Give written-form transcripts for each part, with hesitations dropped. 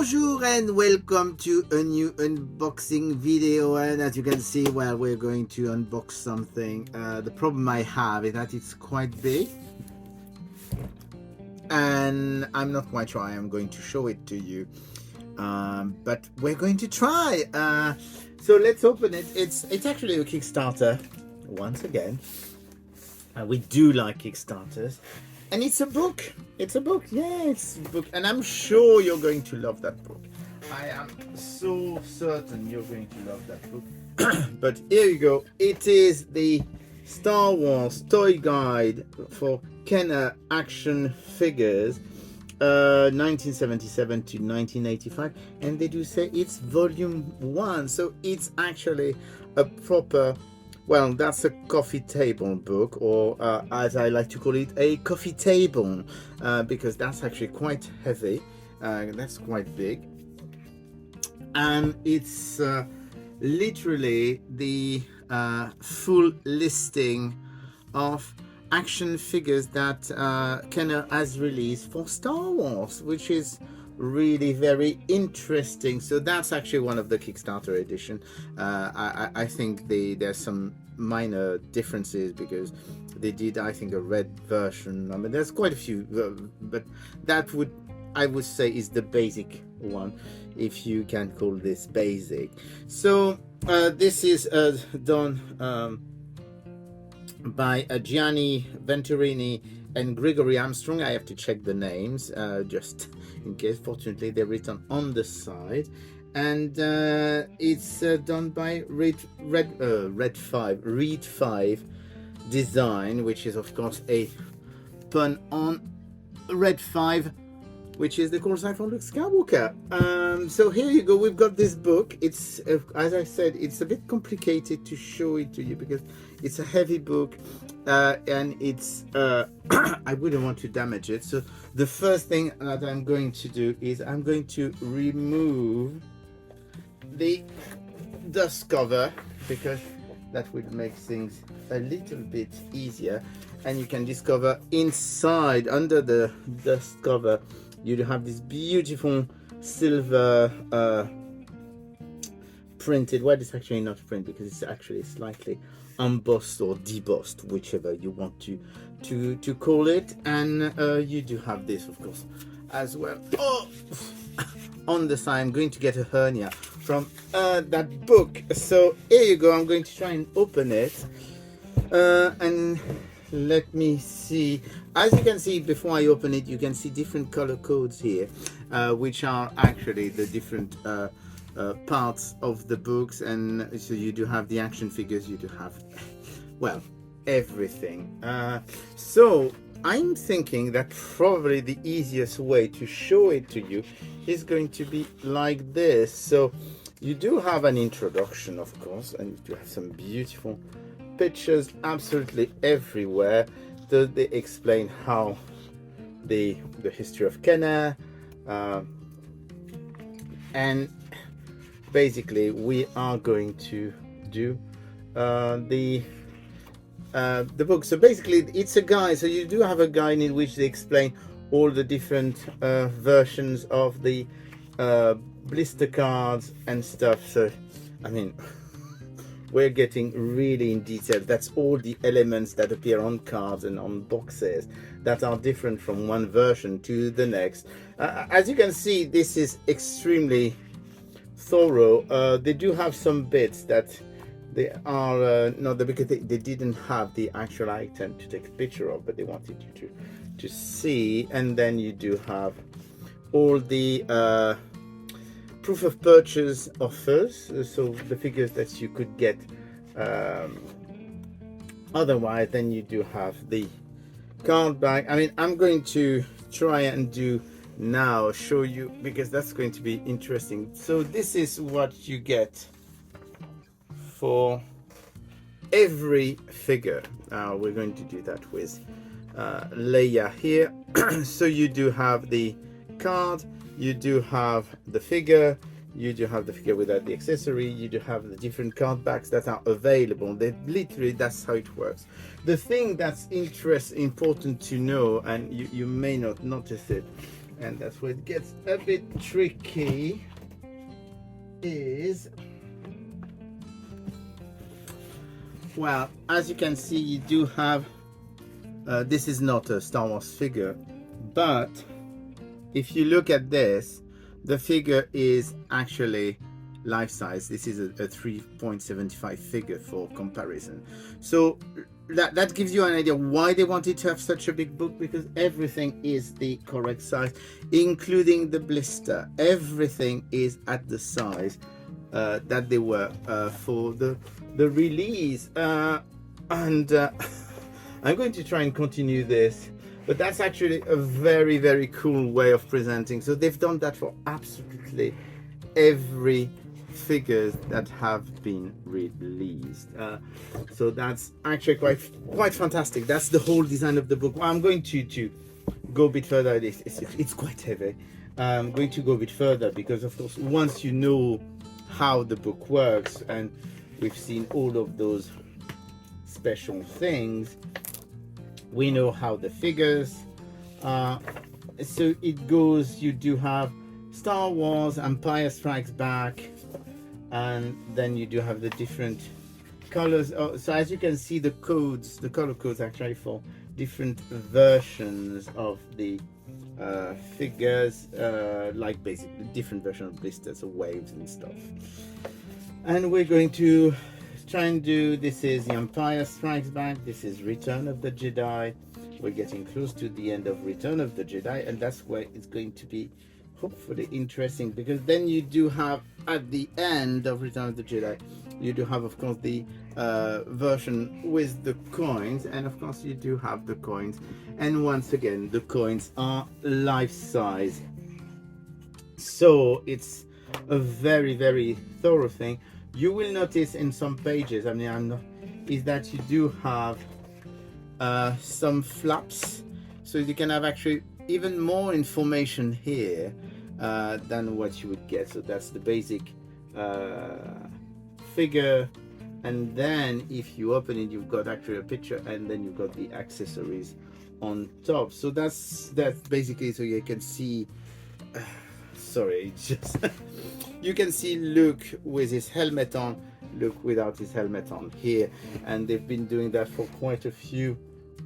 Bonjour and welcome to a new unboxing video, and as you can see, well, we're going to unbox something. The problem I have is that it's quite big and I'm not quite sure I'm going to show it to you, but we're going to try. So let's open it. It's actually a Kickstarter once again. We do like Kickstarters. And it's a book. It's a book. Yeah, it's a book. And I'm sure you're going to love that book. I am so certain you're going to love that book. But here you go. It is the Star Wars toy guide for Kenner action figures, 1977 to 1985. And they do say it's volume 1. So it's actually a proper... Well, that's a coffee table book, or as I like to call it, a coffee table, because that's actually quite heavy. That's quite big. And it's literally the full listing of action figures that Kenner has released for Star Wars, which is really very interesting. So that's actually one of the Kickstarter edition. I think there's some minor differences because they did, I think, a red version. I mean, there's quite a few, but that I would say is the basic one, if you can call this basic. So this is done by Gianni Venturini and Gregory Armstrong. I have to check the names just in case. Fortunately, they're written on the side, and it's done by Read 5 Design, which is of course a pun on Red 5, which is the call sign for Luke Skywalker. So here you go. We've got this book. It's as I said, it's a bit complicated to show it to you because it's a heavy book, and it's I wouldn't want to damage it. So the first thing that I'm going to do is I'm going to remove the dust cover, because that would make things a little bit easier. And you can discover inside, under the dust cover, you have this beautiful silver printed, well, it's actually not print because it's actually slightly embossed or debossed, whichever you want to call it. And you do have this, of course, as well. Oh, on the side, I'm going to get a hernia from that book. So here you go. I'm going to try and open it, and let me see. As you can see, before I open it, you can see different color codes here, which are actually the different parts of the books. And so you do have the action figures, you do have, well, everything. So I'm thinking that probably the easiest way to show it to you is going to be like this. So you do have an introduction, of course, and you do have some beautiful pictures absolutely everywhere. They explain how the history of Kenner, and basically we are going to do the book. So basically it's a guide. So you do have a guide in which they explain all the different versions of the blister cards and stuff. So I mean, we're getting really in detail. That's all the elements that appear on cards and on boxes that are different from one version to the next. As you can see, this is extremely thorough. They do have some bits that they are not there because they didn't have the actual item to take a picture of, but they wanted you to see. And then you do have all the proof of purchase offers, so the figures that you could get otherwise. Then you do have the card back. I mean, I'm going to try and do now, show you, because that's going to be interesting. So this is what you get for every figure. We're going to do that with Leia here. So you do have the card, you do have the figure, you do have the figure without the accessory, you do have the different card backs that are available. They literally, that's how it works. The thing that's important to know, and you may not notice it, and that's where it gets a bit tricky, is, well, as you can see, you do have this is not a Star Wars figure, but if you look at this, the figure is actually life size. This is a 3.75 figure for comparison. So that gives you an idea why they wanted to have such a big book, because everything is the correct size, including the blister. Everything is at the size that they were for the release. I'm going to try and continue this, but that's actually a very, very cool way of presenting. So they've done that for absolutely every figures that have been released. So that's actually quite fantastic. That's the whole design of the book. Well, I'm going to go a bit further. It's quite heavy. I'm going to go a bit further because, of course, once you know how the book works, and we've seen all of those special things, we know how the figures so it goes. You do have Star Wars, Empire Strikes Back, and then you do have the different colors. So as you can see, the codes, the color codes actually for different versions of the figures, like basically different versions of blisters or waves and stuff. And we're going to try and do, this is the Empire Strikes Back, this is Return of the Jedi. We're getting close to the end of Return of the Jedi, and that's where it's going to be hopefully interesting, because then you do have at the end of Return of the Jedi, you do have, of course, the version with the coins, and of course you do have the coins, and once again the coins are life size. So it's a very, very thorough thing. You will notice in some pages, I mean, is that you do have some flaps, so you can have actually even more information here than what you would get. So that's the basic figure, and then if you open it, you've got actually a picture, and then you've got the accessories on top. So that's basically, so you can see sorry, it's just you can see Luke with his helmet on, Luke without his helmet on here, and they've been doing that for quite a few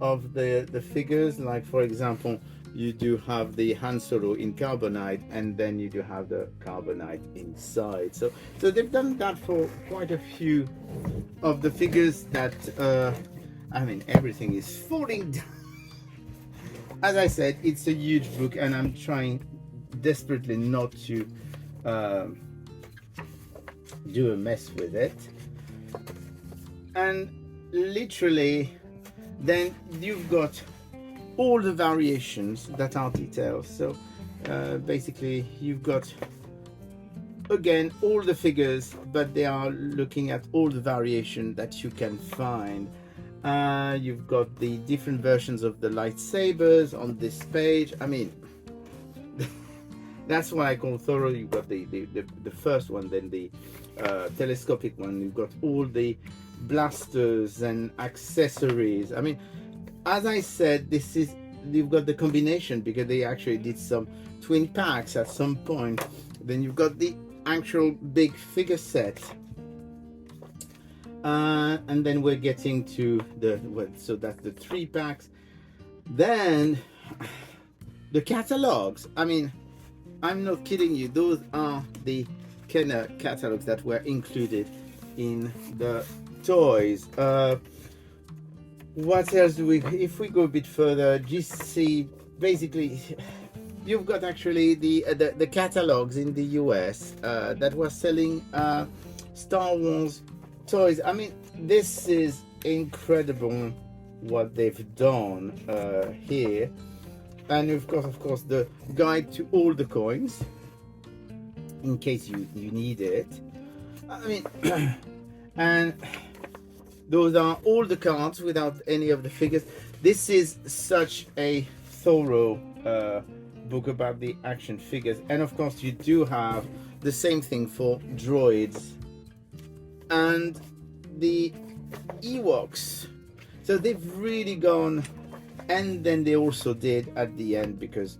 of the figures. Like, for example, you do have the Han Solo in carbonite, and then you do have the carbonite inside. So they've done that for quite a few of the figures that I mean, everything is falling down. As I said, it's a huge book, and I'm trying desperately not to do a mess with it. And literally, then you've got all the variations that are detailed. So basically you've got, again, all the figures, but they are looking at all the variation that you can find. You've got the different versions of the lightsabers on this page. I mean, that's what I call thorough. You've got the first one, then the telescopic one. You've got all the blasters and accessories. I mean, as I said, this is, you've got the combination, because they actually did some twin packs at some point. Then you've got the actual big figure set, and then we're getting to the, well, so that's the 3 packs. Then the catalogs. I mean, I'm not kidding you, those are the Kenner catalogs that were included in the toys. What else do we, if we go a bit further, just see, basically you've got actually the catalogs in the US that were selling Star Wars toys. I mean, this is incredible what they've done here. And of course the guide to all the coins in case you need it. I mean, and those are all the cards without any of the figures. This is such a thorough book about the action figures. And of course you do have the same thing for droids and the Ewoks. So they've really gone, and then they also did at the end, because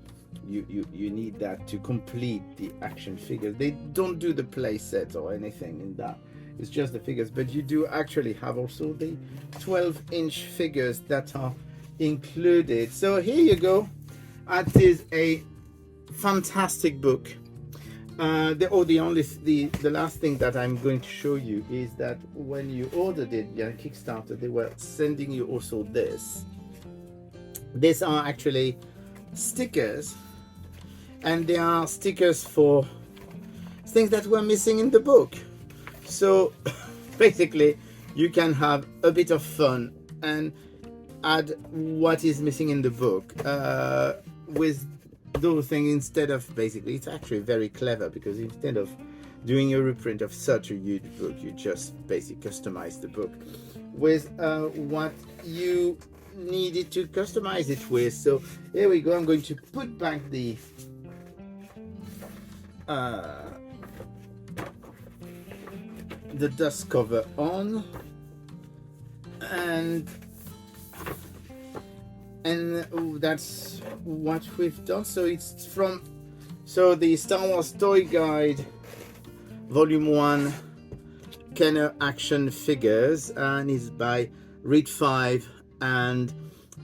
you need that to complete the action figures. They don't do the play sets or anything in that. It's just the figures, but you do actually have also the 12-inch figures that are included. So here you go. That is a fantastic book. The last thing that I'm going to show you is that when you ordered it via Kickstarter, they were sending you also this. These are actually stickers, and they are stickers for things that were missing in the book. So basically you can have a bit of fun and add what is missing in the book with those things, instead of, basically it's actually very clever, because instead of doing a reprint of such a huge book, you just basically customize the book with what you needed to customize it with. So here we go. I'm going to put back the dust cover on, and that's what we've done. So it's from the Star Wars Toy Guide Volume 1 Kenner Action Figures, and it's by Read 5, and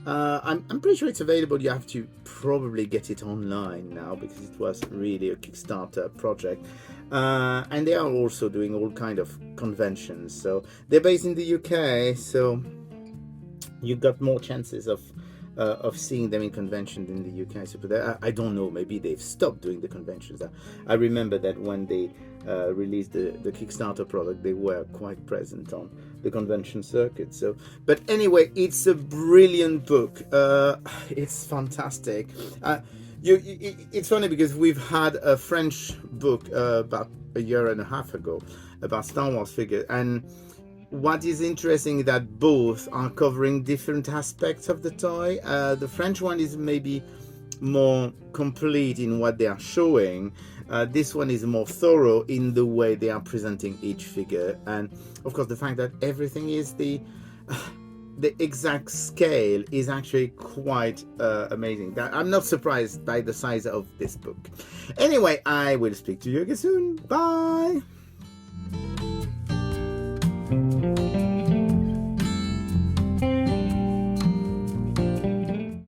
I'm pretty sure it's available. You have to probably get it online now, because it was really a Kickstarter project, and they are also doing all kind of conventions. So they're based in the UK, so you got more chances of seeing them in conventions in the UK. So, but I don't know, maybe they've stopped doing the conventions. I remember that when they released the Kickstarter product, they were quite present on the convention circuit. So, but anyway, it's a brilliant book. It's fantastic. It's funny because we've had a French book about a year and a half ago about Star Wars figures, and what is interesting is that both are covering different aspects of the toy. The French one is maybe more complete in what they are showing. This one is more thorough in the way they are presenting each figure, and of course the fact that everything is the exact scale is actually quite amazing. I'm not surprised by the size of this book. Anyway, I will speak to you again soon. Bye.